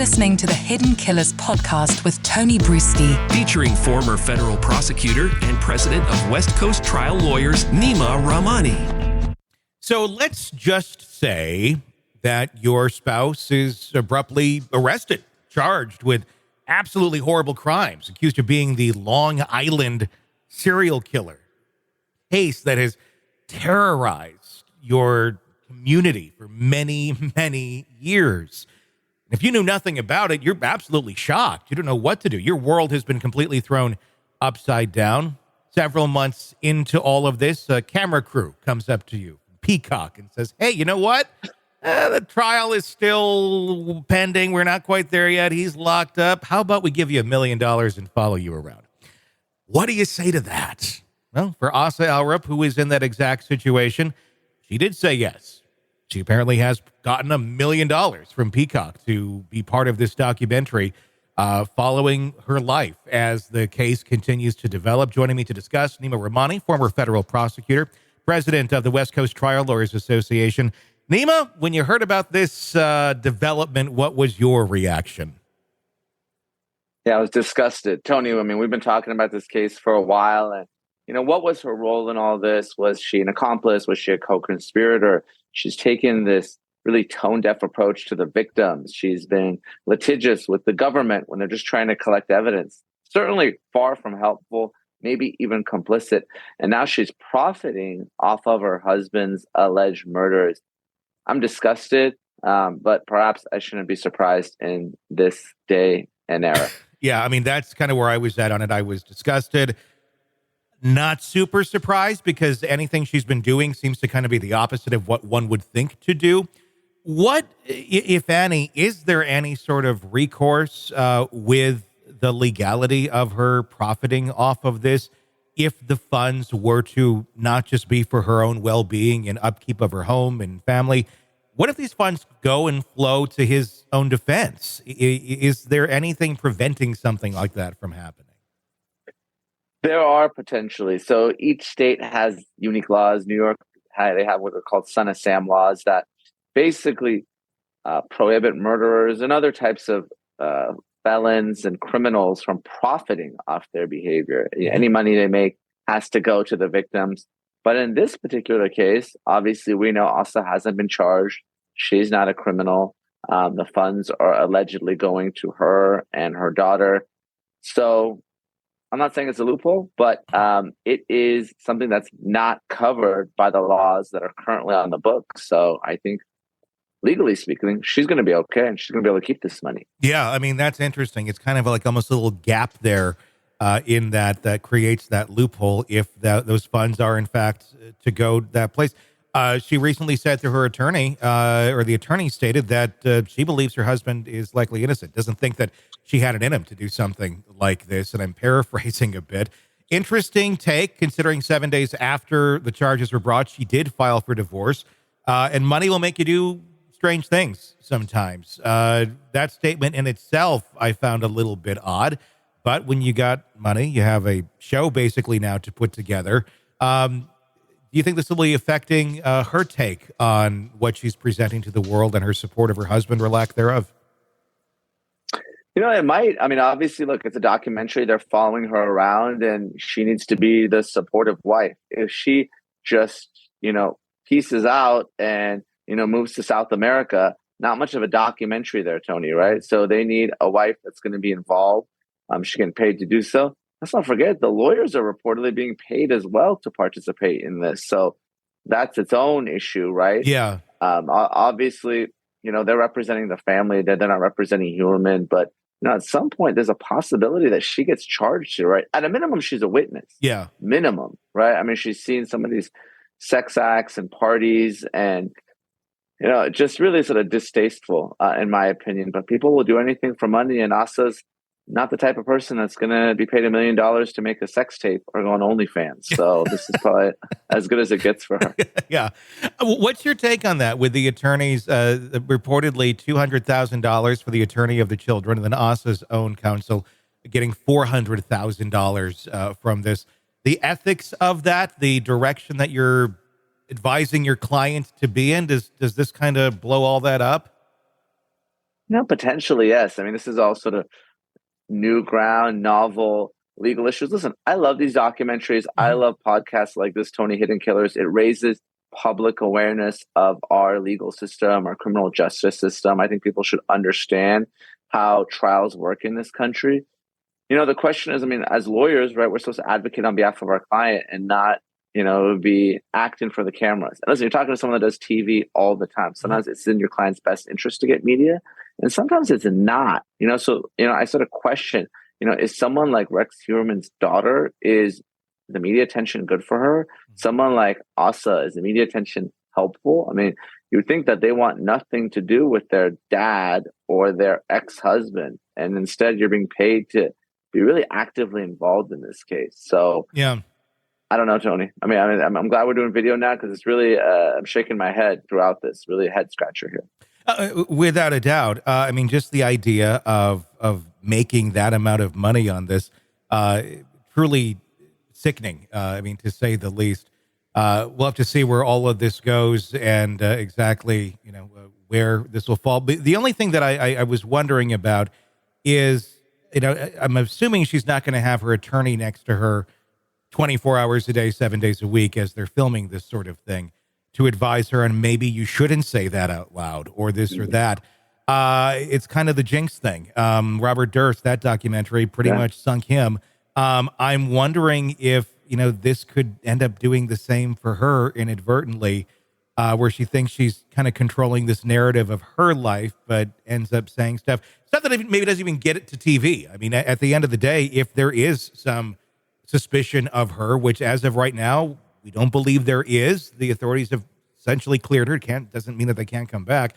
listening to the Hidden Killers podcast with Tony Brueski, featuring former federal prosecutor and president of West Coast trial lawyers Neama Rahmani. So let's just say that your spouse is abruptly arrested, charged with absolutely horrible crimes, accused of being the Long Island serial killer, case that has terrorized your community for many, many years. If you knew nothing about it, you're absolutely shocked. You don't know what to do. Your world has been completely thrown upside down. Several months into all of this, a camera crew comes up to you, Peacock, and says, hey, you know what? The trial is still pending. We're not quite there yet. He's locked up. How about we give you $1 million and follow you around? What do you say to that? Well, for Asa Ellerup, who is in that exact situation, she did say yes. She apparently has gotten $1 million from Peacock to be part of this documentary following her life as the case continues to develop. Joining me to discuss, Neama Rahmani, former federal prosecutor, president of the West Coast Trial Lawyers Association. Neama, when you heard about this development, what was your reaction? Yeah, I was disgusted. Tony, I mean, we've been talking about this case for a while. And, you know, what was her role in all this? Was she an accomplice? Was she a co-conspirator? She's taken this really tone-deaf approach to the victims. She's been litigious with the government when they're just trying to collect evidence. Certainly far from helpful, maybe even complicit. And now she's profiting off of her husband's alleged murders. I'm disgusted, but perhaps I shouldn't be surprised in this day and era. Yeah, I mean, that's kind of where I was at on it. I was disgusted, not super surprised, because anything she's been doing seems to kind of be the opposite of what one would think to do. What, if any, is there any sort of recourse with the legality of her profiting off of this if the funds were to not just be for her own well-being and upkeep of her home and family? What if these funds go and flow to his own defense? Is there anything preventing something like that from happening? There are potentially. So each state has unique laws. New York, they have what are called Son of Sam laws that basically prohibit murderers and other types of felons and criminals from profiting off their behavior. Any money they make has to go to the victims. But in this particular case, obviously, we know Asa hasn't been charged. She's not a criminal. The funds are allegedly going to her and her daughter. So I'm not saying it's a loophole, but it is something that's not covered by the laws that are currently on the books. So I think, legally speaking, she's going to be okay, and she's going to be able to keep this money. Yeah, I mean, that's interesting. It's kind of like almost a little gap there in that creates that loophole if those funds are, in fact, to go that place. She recently said to her attorney, or the attorney stated that she believes her husband is likely innocent, doesn't think that she had it in him to do something like this. And I'm paraphrasing a bit. Interesting take, considering 7 days after the charges were brought, she did file for divorce. And money will make you do strange things sometimes. That statement in itself, I found a little bit odd. But when you got money, you have a show basically now to put together. Do you think this will be affecting her take on what she's presenting to the world and her support of her husband or lack thereof? You know, it might. I mean, obviously, look, it's a documentary. They're following her around, and she needs to be the supportive wife. If she just, pieces out and, moves to South America, not much of a documentary there, Tony, right? So they need a wife that's going to be involved. She's getting paid to do so. Let's not forget, the lawyers are reportedly being paid as well to participate in this. So that's its own issue, right? Yeah. Obviously, they're representing the family. They're not representing Heuermann. But, at some point, there's a possibility that she gets charged here, right? At a minimum, she's a witness. Yeah. Minimum, right? I mean, she's seen some of these sex acts and parties and, just really sort of distasteful, in my opinion. But people will do anything for money, and Asa's not the type of person that's going to be paid $1 million to make a sex tape or go on OnlyFans. So this is probably as good as it gets for her. Yeah. What's your take on that with the attorneys, reportedly $200,000 for the attorney of the children, and then Asa's own counsel getting $400,000 from this? The ethics of that, the direction that you're advising your client to be in, does this kind of blow all that up? Potentially, yes. I mean, this is all sort of new ground, novel legal issues. Listen, I love these documentaries. I love podcasts like this, Tony Hidden Killers. It raises public awareness of our legal system, our criminal justice system. I think people should understand how trials work in this country. The question is, I mean, as lawyers, right, we're supposed to advocate on behalf of our client and not, be acting for the cameras. And listen, you're talking to someone that does TV all the time. Sometimes it's in your client's best interest to get media, and sometimes it's not. So I sort of question, is someone like Rex Heuermann's daughter, is the media attention good for her? Someone like Asa, is the media attention helpful? I mean, you would think that they want nothing to do with their dad or their ex-husband, and instead you're being paid to be really actively involved in this case. So yeah, I don't know, Tony. I mean, I'm glad we're doing video now, because it's really I'm shaking my head throughout this. Really a head scratcher here. Without a doubt. I mean, just the idea of making that amount of money on this, truly sickening. I mean, to say the least. We'll have to see where all of this goes and exactly, where this will fall. But the only thing that I was wondering about is, I'm assuming she's not going to have her attorney next to her 24 hours a day, 7 days a week as they're filming this sort of thing to advise her on maybe you shouldn't say that out loud or this or that. It's kind of the Jinx thing. Robert Durst, that documentary pretty much sunk him. I'm wondering if, this could end up doing the same for her inadvertently, where she thinks she's kind of controlling this narrative of her life, but ends up saying stuff that maybe doesn't even get it to TV. I mean, at the end of the day, if there is some suspicion of her, which as of right now, we don't believe there is, the authorities have essentially cleared her. Doesn't mean that they can't come back.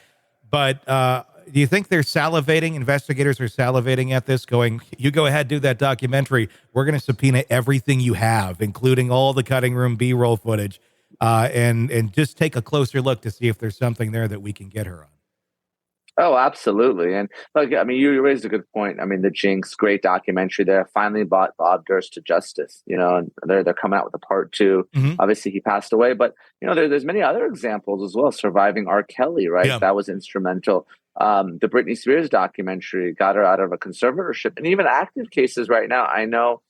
But do you think they're salivating? Investigators are salivating at this, going, you go ahead, do that documentary. We're going to subpoena everything you have, including all the cutting room B-roll footage, and just take a closer look to see if there's something there that we can get her on. Oh, absolutely. And look, I mean, you raised a good point. I mean, the Jinx, great documentary there, finally brought Bob Durst to justice, and they're coming out with a part 2. Obviously he passed away, but there's many other examples as well. Surviving R. Kelly, right? Yeah. That was instrumental. The Britney Spears documentary got her out of a conservatorship, and even active cases right now. I know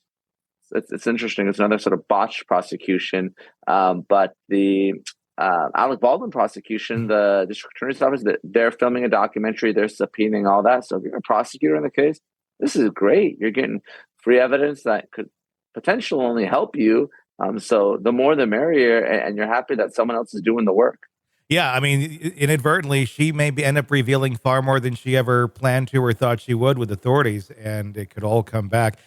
it's interesting. It's another sort of botched prosecution, but the Alec Baldwin prosecution, the district attorney's office, they're filming a documentary, they're subpoenaing all that. So if you're a prosecutor in the case, this is great. You're getting free evidence that could potentially only help you. So the more the merrier, and you're happy that someone else is doing the work. Yeah, I mean, inadvertently, she may end up revealing far more than she ever planned to or thought she would with authorities, and it could all come back.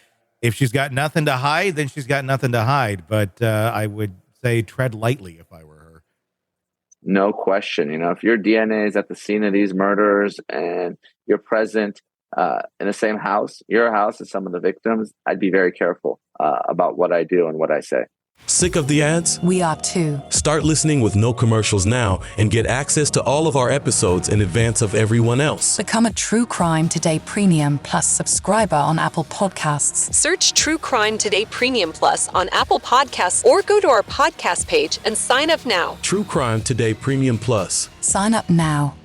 If she's got nothing to hide, then she's got nothing to hide. But I would say tread lightly if I were her. No question. If your DNA is at the scene of these murders and you're present in the same house, your house, as some of the victims, I'd be very careful about what I do and what I say. Sick of the ads? We are too. Start listening with no commercials now and get access to all of our episodes in advance of everyone else. Become a True Crime Today Premium Plus subscriber on Apple Podcasts. Search True Crime Today Premium Plus on Apple Podcasts or go to our podcast page and sign up now. True Crime Today Premium Plus. Sign up now.